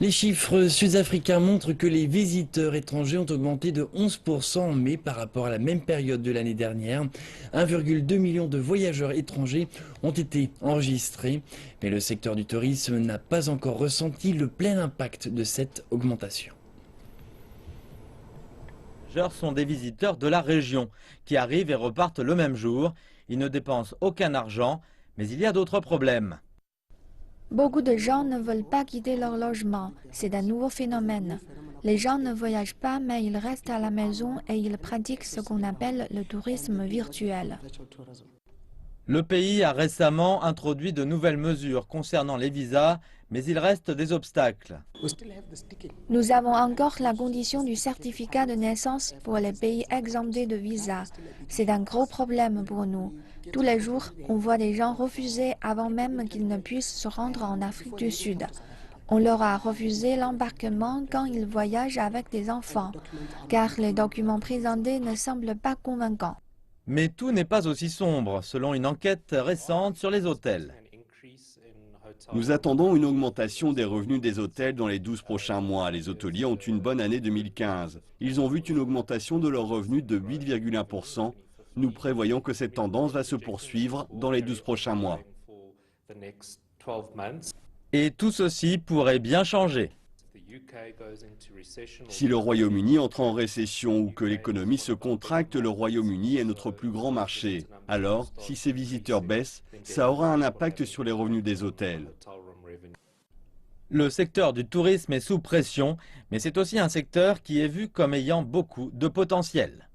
Les chiffres sud-africains montrent que les visiteurs étrangers ont augmenté de 11% en mai par rapport à la même période de l'année dernière. 1,2 million de voyageurs étrangers ont été enregistrés, mais le secteur du tourisme n'a pas encore ressenti le plein impact de cette augmentation. Les voyageurs sont des visiteurs de la région qui arrivent et repartent le même jour. Ils ne dépensent aucun argent, mais il y a d'autres problèmes. Beaucoup de gens ne veulent pas quitter leur logement. C'est un nouveau phénomène. Les gens ne voyagent pas, mais ils restent à la maison et ils pratiquent ce qu'on appelle le tourisme virtuel. Le pays a récemment introduit de nouvelles mesures concernant les visas, mais il reste des obstacles. Nous avons encore la condition du certificat de naissance pour les pays exemptés de visa. C'est un gros problème pour nous. Tous les jours, on voit des gens refusés avant même qu'ils ne puissent se rendre en Afrique du Sud. On leur a refusé l'embarquement quand ils voyagent avec des enfants, car les documents présentés ne semblent pas convaincants. Mais tout n'est pas aussi sombre, selon une enquête récente sur les hôtels. Nous attendons une augmentation des revenus des hôtels dans les 12 prochains mois. Les hôteliers ont une bonne année 2015. Ils ont vu une augmentation de leurs revenus de 8,1%. Nous prévoyons que cette tendance va se poursuivre dans les 12 prochains mois. Et tout ceci pourrait bien changer. Si le Royaume-Uni entre en récession ou que l'économie se contracte, le Royaume-Uni est notre plus grand marché. Alors, si ces visiteurs baissent, ça aura un impact sur les revenus des hôtels. Le secteur du tourisme est sous pression, mais c'est aussi un secteur qui est vu comme ayant beaucoup de potentiel.